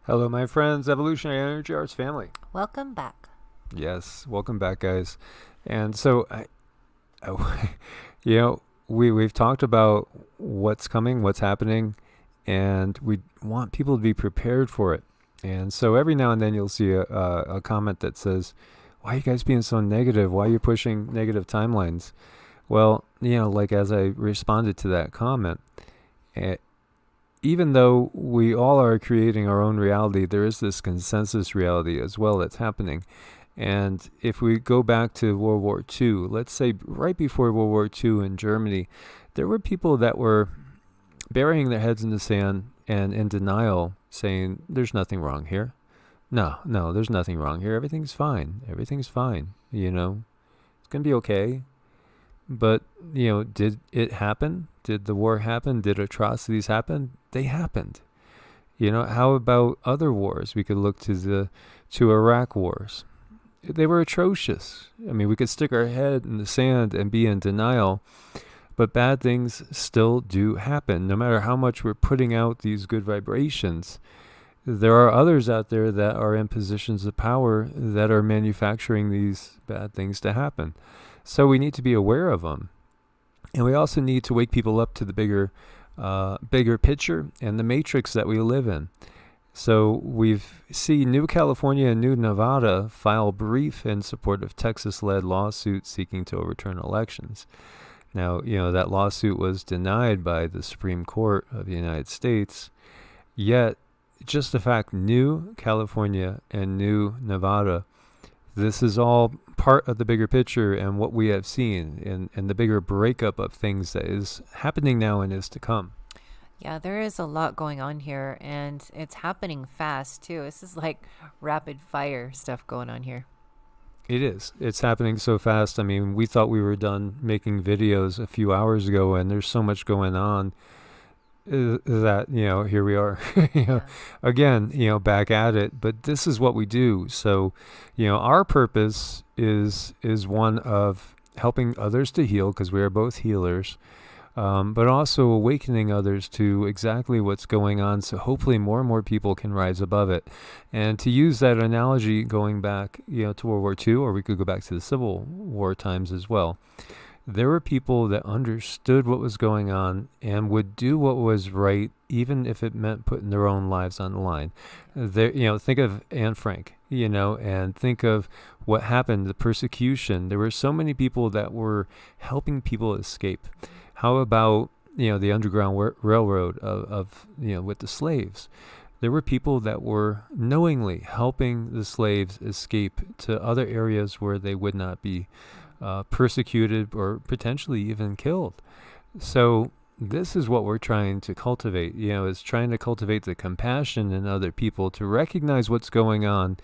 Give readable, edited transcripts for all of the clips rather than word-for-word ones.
Hello, my friends, Evolutionary Energy Arts family. Welcome back. Yes, welcome back, guys. And so, you know, we've talked about what's coming, what's happening, and we want people to be prepared for it. And so, every now and then, you'll see a comment that says, "Why are you guys being so negative? Why are you pushing negative timelines?" Well, like as I responded to that comment, eh, even though we all are creating our own reality, there is this consensus reality as well that's happening. And if we go back to World War II, let's say right before World War II in Germany, there were people that were burying their heads in the sand and in denial, saying, there's nothing wrong here. No, there's nothing wrong here. Everything's fine. Everything's fine. It's going to be okay. But, did it happen? Did the war happen? Did atrocities happen? They happened. How about other wars? We could look to Iraq wars. They were atrocious. I mean, we could stick our head in the sand and be in denial, but bad things still do happen. No matter how much we're putting out these good vibrations, there are others out there that are in positions of power that are manufacturing these bad things to happen. So we need to be aware of them. And we also need to wake people up to the bigger picture and the matrix that we live in. So we've seen New California and New Nevada file brief in support of Texas-led lawsuit seeking to overturn elections. Now, that lawsuit was denied by the Supreme Court of the United States, yet just the fact New California and New Nevada, this is all part of the bigger picture and what we have seen and the bigger breakup of things that is happening now and is to come. Yeah, there is a lot going on here, and it's happening fast, too. This is like rapid fire stuff going on here. It is. It's happening so fast. I mean, we thought we were done making videos a few hours ago, and there's so much going on that, here we are, Yeah. again, back at it. But this is what we do. So, our purpose is one of helping others to heal, because we are both healers, but also awakening others to exactly what's going on, so hopefully more and more people can rise above it. And to use that analogy going back, to World War II, or we could go back to the Civil War times as well, there were people that understood what was going on and would do what was right, even if it meant putting their own lives on the line. There, think of Anne Frank, and think of what happened, the persecution. There were so many people that were helping people escape. How about, the Underground Railroad of with the slaves? There were people that were knowingly helping the slaves escape to other areas where they would not be persecuted or potentially even killed. So this is what we're trying to cultivate, is trying to cultivate the compassion in other people, to recognize what's going on,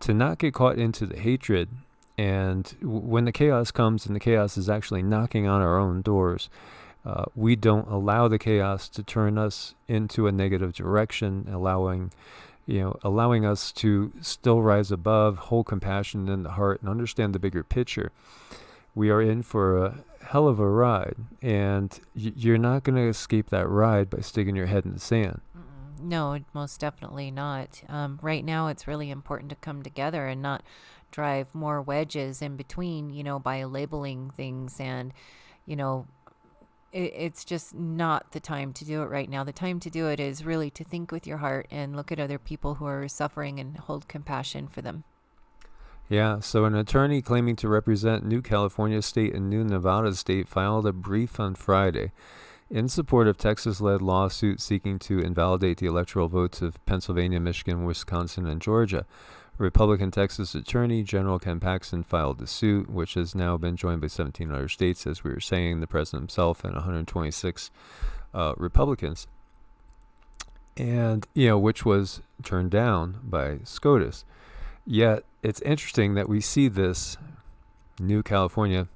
to not get caught into the hatred. And when the chaos comes, and the chaos is actually knocking on our own doors, we don't allow the chaos to turn us into a negative direction, allowing us to still rise above, hold compassion in the heart, and understand the bigger picture. We are in for a hell of a ride, and you're not going to escape that ride by sticking your head in the sand. No, most definitely not. Right now, it's really important to come together and not drive more wedges in between, by labeling things. And, it's just not the time to do it right now. The time to do it is really to think with your heart and look at other people who are suffering and hold compassion for them. Yeah, so an attorney claiming to represent New California State and New Nevada State filed a brief on Friday in support of Texas-led lawsuit seeking to invalidate the electoral votes of Pennsylvania, Michigan, Wisconsin, and Georgia. Republican Texas Attorney General Ken Paxton filed the suit, which has now been joined by 17 other states, as we were saying, the president himself, and 126 Republicans, and which was turned down by SCOTUS. Yet it's interesting that we see this New California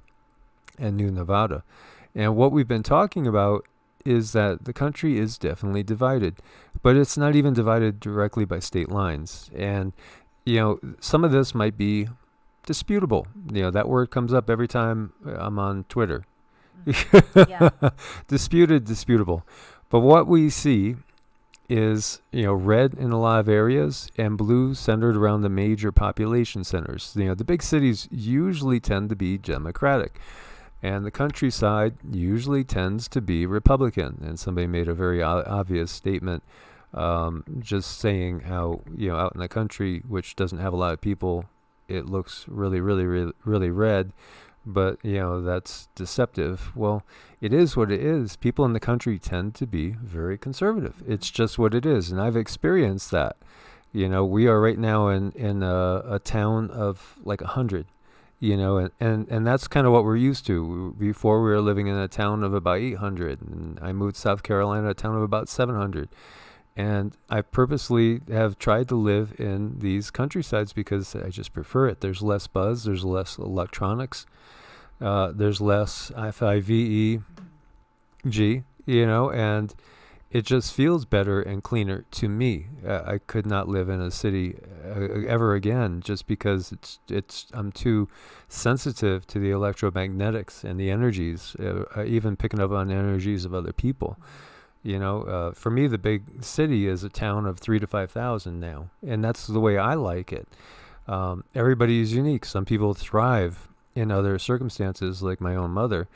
and New Nevada, and what we've been talking about is that the country is definitely divided, but it's not even divided directly by state lines. And some of this might be disputable. That word comes up every time I'm on Twitter. Yeah. Disputable. But what we see is, red in a lot of areas and blue centered around the major population centers. The big cities usually tend to be Democratic, and the countryside usually tends to be Republican. And somebody made a very obvious statement, just saying how, out in the country, which doesn't have a lot of people, it looks really, really, really, really red. But, that's deceptive. Well, it is what it is. People in the country tend to be very conservative. It's just what it is. And I've experienced that. We are right now in a town of like 100, and that's kind of what we're used to. Before, we were living in a town of about 800, and I moved to South Carolina, a town of about 700. And I purposely have tried to live in these countrysides because I just prefer it. There's less buzz. There's less electronics. There's less FIVEG, and it just feels better and cleaner to me. I could not live in a city ever again, just because I'm too sensitive to the electromagnetics and the energies, even picking up on energies of other people. For me, the big city is a town of 3,000 to 5,000 now, and that's the way I like it. Everybody is unique. Some people thrive in other circumstances, like my own mother.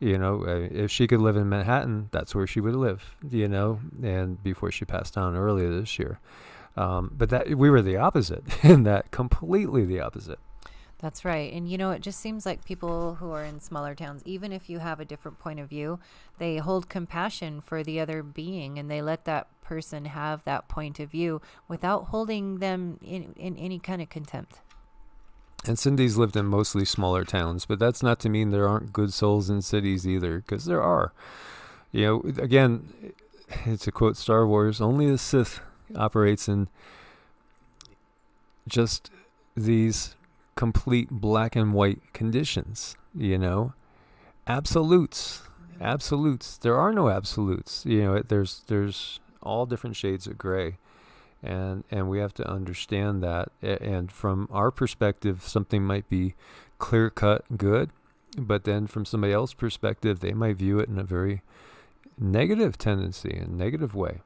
If she could live in Manhattan, that's where she would live, and before she passed on earlier this year. But that we were the opposite, in that completely the opposite. That's right. And it just seems like people who are in smaller towns, even if you have a different point of view, they hold compassion for the other being, and they let that person have that point of view without holding them in any kind of contempt. And Cindy's lived in mostly smaller towns, but that's not to mean there aren't good souls in cities either, because there are. Again, to quote Star Wars, only the Sith operates in just these complete black and white conditions, absolutes. There are no absolutes. There's all different shades of gray. And we have to understand that. And from our perspective, something might be clear-cut good, but then from somebody else's perspective, they might view it in a very negative tendency, a negative way.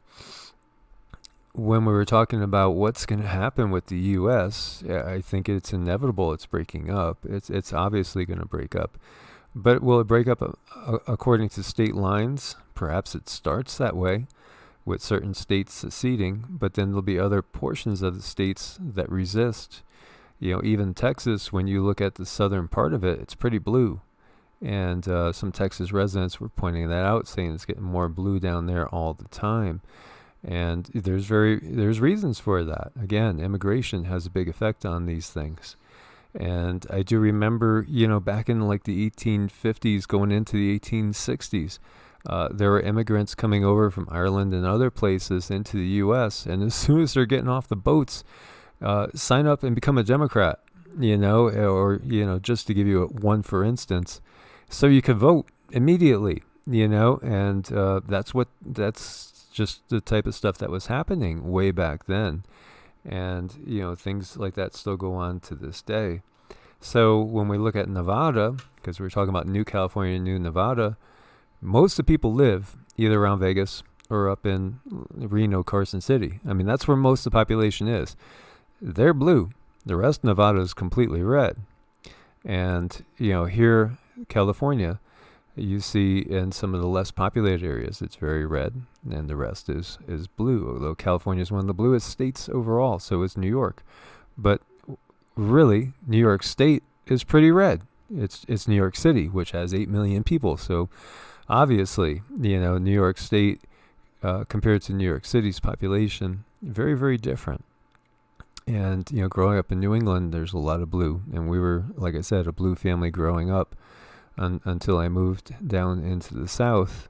When we were talking about what's going to happen with the U.S., I think it's inevitable. It's breaking up. It's obviously going to break up. But will it break up according to state lines? Perhaps it starts that way, with certain states seceding, but then there'll be other portions of the states that resist. Even Texas, when you look at the southern part of it, it's pretty blue. And some Texas residents were pointing that out, saying it's getting more blue down there all the time. And there's reasons for that. Again, immigration has a big effect on these things. And I do remember, back in like the 1850s going into the 1860s, there were immigrants coming over from Ireland and other places into the U.S. And as soon as they're getting off the boats, sign up and become a Democrat, or, just to give you one for instance, so you can vote immediately, and that's just the type of stuff that was happening way back then. And, things like that still go on to this day. So when we look at Nevada, because we're talking about New California, New Nevada, most of the people live either around Vegas or up in Reno, Carson City. I mean, that's where most of the population is. They're blue. The rest of Nevada is completely red. And, here, California, you see in some of the less populated areas, it's very red, and the rest is blue. Although California is one of the bluest states overall, so is New York. But really, New York State is pretty red. It's New York City, which has 8 million people. So obviously, New York State compared to New York City's population, very, very different. And, growing up in New England, there's a lot of blue. And we were, like I said, a blue family growing up until I moved down into the South.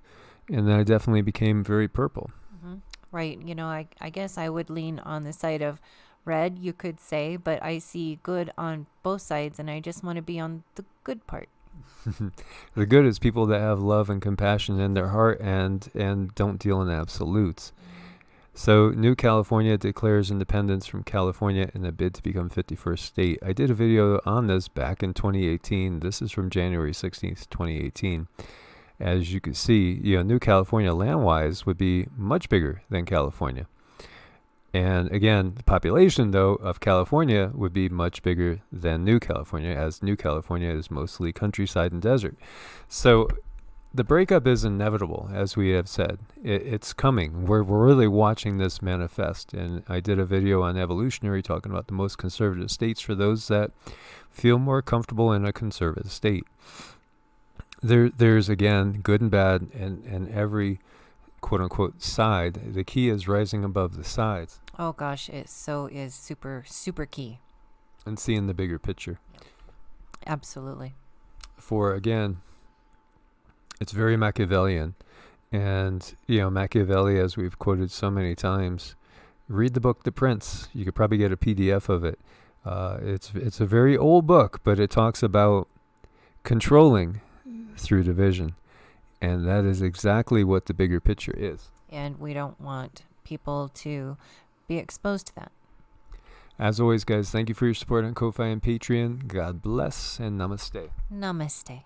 And then I definitely became very purple. Mm-hmm. Right. I guess I would lean on the side of red, you could say, but I see good on both sides, and I just want to be on the good part. The good is people that have love and compassion in their heart and don't deal in absolutes. So New California declares independence from California in a bid to become 51st state. I did a video on this back in 2018. This is from January 16th, 2018. as you can see, New California land-wise would be much bigger than California. And again, the population, though, of California would be much bigger than New California, as New California is mostly countryside and desert. So the breakup is inevitable, as we have said. It's coming. We're really watching this manifest. And I did a video on evolutionary talking about the most conservative states for those that feel more comfortable in a conservative state. There's, again, good and bad and every quote-unquote side. The key is rising above the sides. Oh gosh, it so is super, super key. And seeing the bigger picture. Absolutely. For, again, it's very Machiavellian. And, Machiavelli, as we've quoted so many times, read the book The Prince. You could probably get a PDF of it. It's a very old book, but it talks about controlling through division. And that is exactly what the bigger picture is. And we don't want people to be exposed to that. As always, guys, thank you for your support on Ko-Fi and Patreon. God bless and namaste. Namaste.